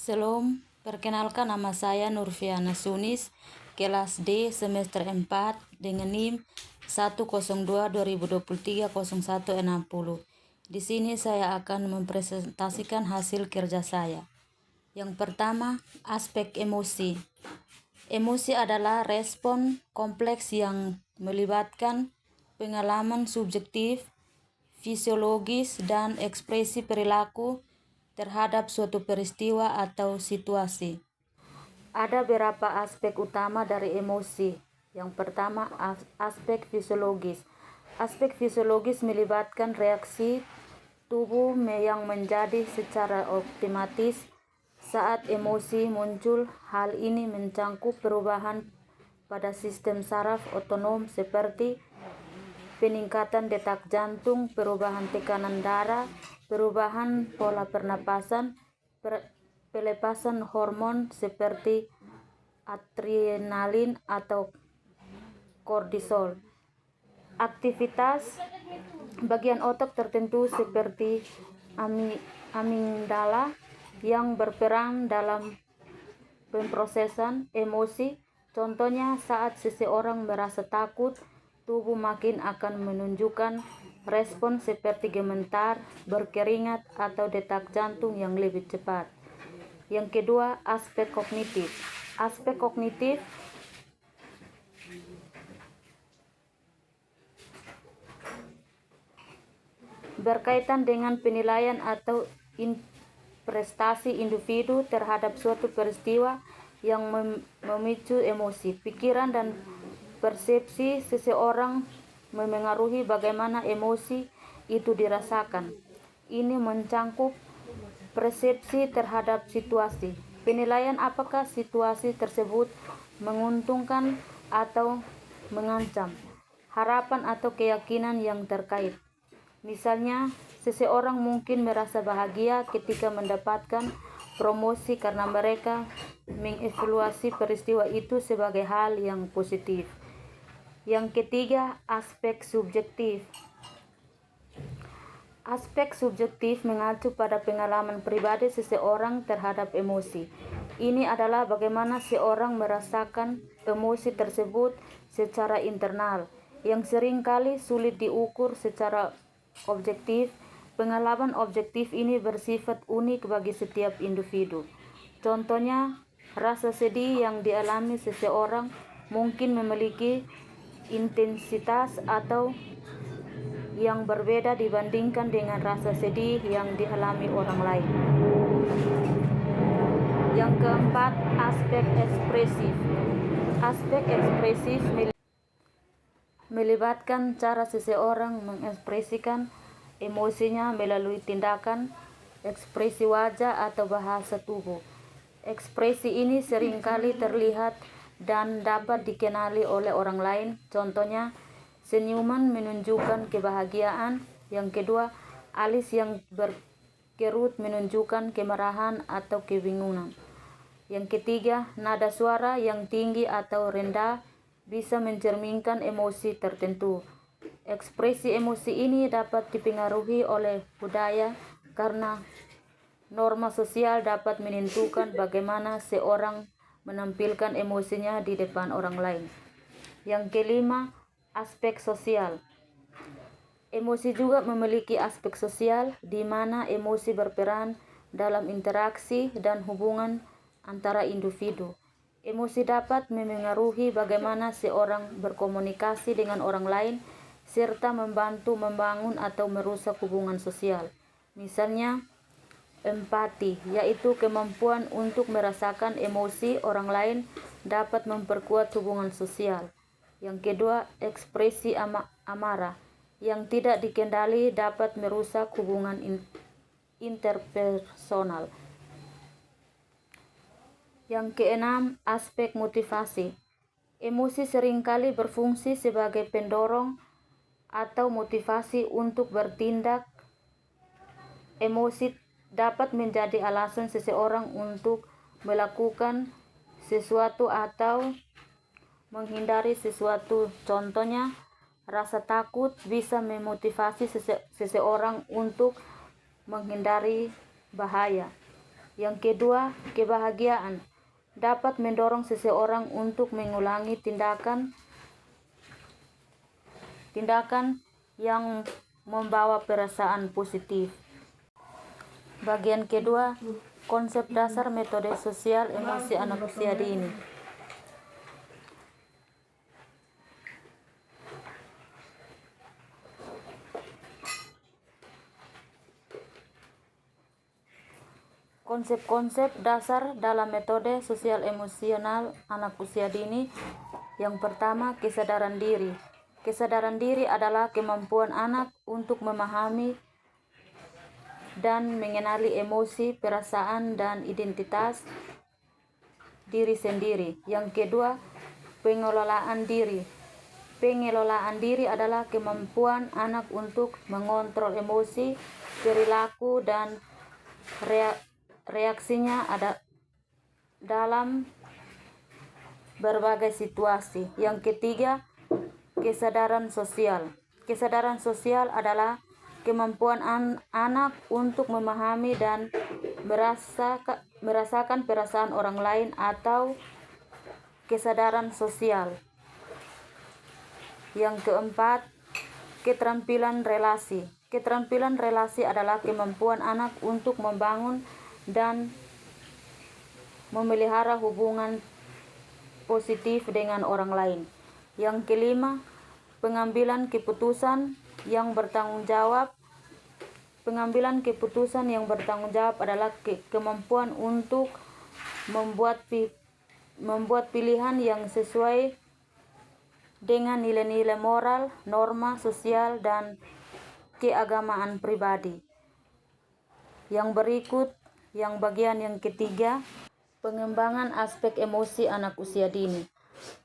Shalom, perkenalkan nama saya Nurfiana Sunis, kelas D semester 4 dengan NIM 102-2023-0160. Di sini saya akan mempresentasikan hasil kerja saya. Yang pertama, aspek emosi. Emosi adalah respon kompleks yang melibatkan pengalaman subjektif, fisiologis, dan ekspresi perilaku terhadap suatu peristiwa atau situasi. Ada beberapa aspek utama dari emosi. Yang pertama, aspek fisiologis. Aspek fisiologis melibatkan reaksi tubuh yang menjadi secara otomatis saat emosi muncul. Hal ini mencangkup perubahan pada sistem saraf otonom seperti peningkatan detak jantung, perubahan tekanan darah, perubahan pola pernapasan, pelepasan hormon seperti adrenalin atau kortisol. Aktivitas bagian otak tertentu seperti amigdala yang berperan dalam pemrosesan emosi. Contohnya, saat seseorang merasa takut, tubuh makin akan menunjukkan respon seperti gemetar, berkeringat, atau detak jantung yang lebih cepat. Yang kedua, aspek kognitif. Aspek kognitif berkaitan dengan penilaian atau prestasi individu terhadap suatu peristiwa yang memicu emosi. Pikiran dan persepsi seseorang memengaruhi bagaimana emosi itu dirasakan. Ini mencangkup persepsi terhadap situasi, penilaian apakah situasi tersebut menguntungkan atau mengancam, harapan atau keyakinan yang terkait. Misalnya, seseorang mungkin merasa bahagia ketika mendapatkan promosi karena mereka mengevaluasi peristiwa itu sebagai hal yang positif. Yang ketiga, aspek subjektif. Aspek subjektif mengacu pada pengalaman pribadi seseorang terhadap emosi. Ini adalah bagaimana seorang merasakan emosi tersebut secara internal, yang seringkali sulit diukur secara objektif. Pengalaman objektif ini bersifat unik bagi setiap individu. Contohnya, rasa sedih yang dialami seseorang mungkin memiliki intensitas atau yang berbeda dibandingkan dengan rasa sedih yang dialami orang lain. Yang keempat, aspek ekspresif. Aspek ekspresif melibatkan cara seseorang mengekspresikan emosinya melalui tindakan, ekspresi wajah, atau bahasa tubuh. Ekspresi ini seringkali terlihat dan dapat dikenali oleh orang lain. Contohnya, senyuman menunjukkan kebahagiaan. Yang kedua, alis yang berkerut menunjukkan kemarahan atau kebingungan. Yang ketiga, nada suara yang tinggi atau rendah bisa mencerminkan emosi tertentu. Ekspresi emosi ini dapat dipengaruhi oleh budaya karena norma sosial dapat menentukan bagaimana seorang menampilkan emosinya di depan orang lain. Yang kelima, aspek sosial. Emosi juga memiliki aspek sosial, di mana emosi berperan dalam interaksi dan hubungan antara individu. Emosi dapat memengaruhi bagaimana seorang berkomunikasi dengan orang lain, serta membantu membangun atau merusak hubungan sosial. Misalnya, empati, yaitu kemampuan untuk merasakan emosi orang lain, dapat memperkuat hubungan sosial. Yang kedua, ekspresi amarah yang tidak dikendali dapat merusak hubungan interpersonal. Yang keenam, aspek motivasi. Emosi seringkali berfungsi sebagai pendorong atau motivasi untuk bertindak. Emosi dapat menjadi alasan seseorang untuk melakukan sesuatu atau menghindari sesuatu. Contohnya, rasa takut bisa memotivasi seseorang untuk menghindari bahaya. Yang kedua, kebahagiaan dapat mendorong seseorang untuk mengulangi tindakan yang membawa perasaan positif. Bagian kedua, konsep dasar metode sosial emosi anak usia dini. Konsep-konsep dasar dalam metode sosial emosional anak usia dini. Yang pertama, kesadaran diri. Kesadaran diri adalah kemampuan anak untuk memahami dan mengenali emosi, perasaan, dan identitas diri sendiri. Yang kedua, pengelolaan diri. Pengelolaan diri adalah kemampuan anak untuk mengontrol emosi, perilaku, dan reaksinya ada dalam berbagai situasi. Yang ketiga, kesadaran sosial. Kesadaran sosial adalah kemampuan anak untuk memahami dan merasakan perasaan orang lain atau kesadaran sosial. Yang keempat, keterampilan relasi. Keterampilan relasi adalah kemampuan anak untuk membangun dan memelihara hubungan positif dengan orang lain. Yang kelima, pengambilan keputusan yang bertanggung jawab. Pengambilan keputusan yang bertanggung jawab adalah kemampuan untuk membuat pilihan yang sesuai dengan nilai-nilai moral, norma sosial, dan keagamaan pribadi. Yang berikut, yang bagian yang ketiga, pengembangan aspek emosi anak usia dini.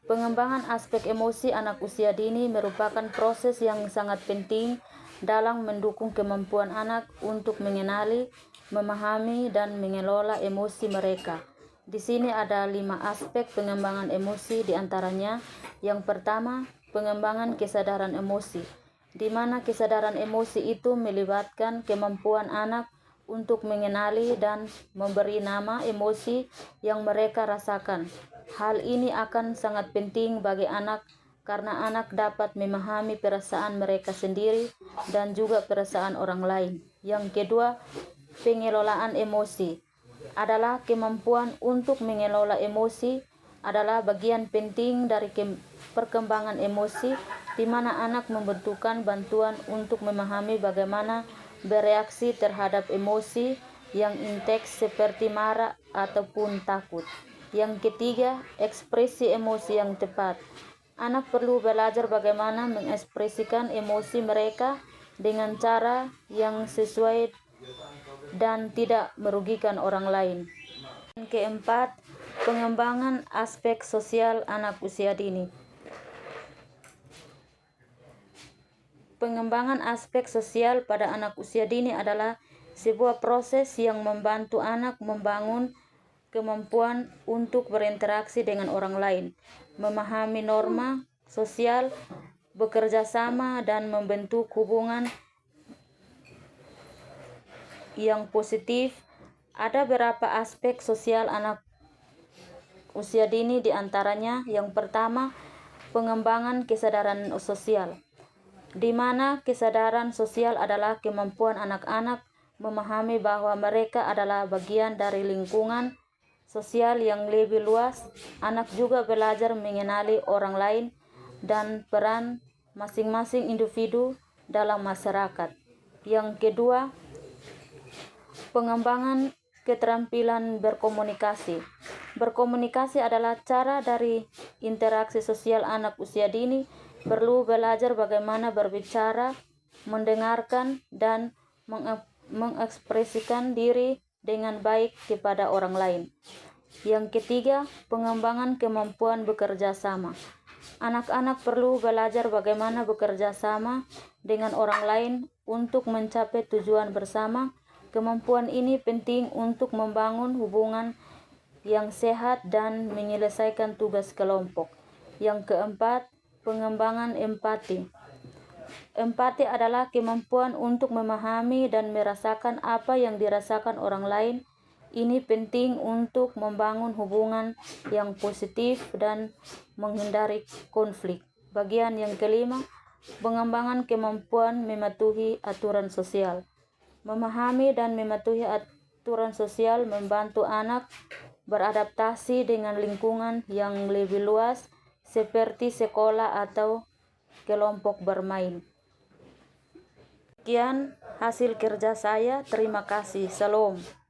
Pengembangan aspek emosi anak usia dini merupakan proses yang sangat penting dalam mendukung kemampuan anak untuk mengenali, memahami, dan mengelola emosi mereka. Di sini ada 5 aspek pengembangan emosi, diantaranya yang pertama, pengembangan kesadaran emosi, di mana kesadaran emosi itu melibatkan kemampuan anak untuk mengenali dan memberi nama emosi yang mereka rasakan. Hal ini akan sangat penting bagi anak karena anak dapat memahami perasaan mereka sendiri dan juga perasaan orang lain. Yang kedua, pengelolaan emosi adalah kemampuan untuk mengelola emosi adalah bagian penting dari perkembangan emosi, di mana anak membutuhkan bantuan untuk memahami bagaimana bereaksi terhadap emosi yang intens seperti marah ataupun takut. Yang ketiga, ekspresi emosi yang tepat. Anak perlu belajar bagaimana mengekspresikan emosi mereka dengan cara yang sesuai dan tidak merugikan orang lain. Yang keempat, pengembangan aspek sosial anak usia dini. Pengembangan aspek sosial pada anak usia dini adalah sebuah proses yang membantu anak membangun kemampuan untuk berinteraksi dengan orang lain, memahami norma sosial, bekerja sama, dan membentuk hubungan yang positif. Ada beberapa aspek sosial anak usia dini, diantaranya yang pertama, pengembangan kesadaran sosial, di mana kesadaran sosial adalah kemampuan anak-anak memahami bahwa mereka adalah bagian dari lingkungan sosial yang lebih luas. Anak juga belajar mengenali orang lain dan peran masing-masing individu dalam masyarakat. Yang kedua, pengembangan keterampilan berkomunikasi. Berkomunikasi adalah cara dari interaksi sosial anak usia dini perlu belajar bagaimana berbicara, mendengarkan, dan mengekspresikan diri dengan baik kepada orang lain. Yang ketiga, pengembangan kemampuan bekerja sama. Anak-anak perlu belajar bagaimana bekerja sama dengan orang lain untuk mencapai tujuan bersama. Kemampuan ini penting untuk membangun hubungan yang sehat dan menyelesaikan tugas kelompok. Yang keempat, pengembangan empati. Empati adalah kemampuan untuk memahami dan merasakan apa yang dirasakan orang lain. Ini penting untuk membangun hubungan yang positif dan menghindari konflik. Bagian yang kelima, pengembangan kemampuan mematuhi aturan sosial. Memahami dan mematuhi aturan sosial membantu anak beradaptasi dengan lingkungan yang lebih luas seperti sekolah atau kelompok bermain. Sekian hasil kerja saya. Terima kasih. Salam.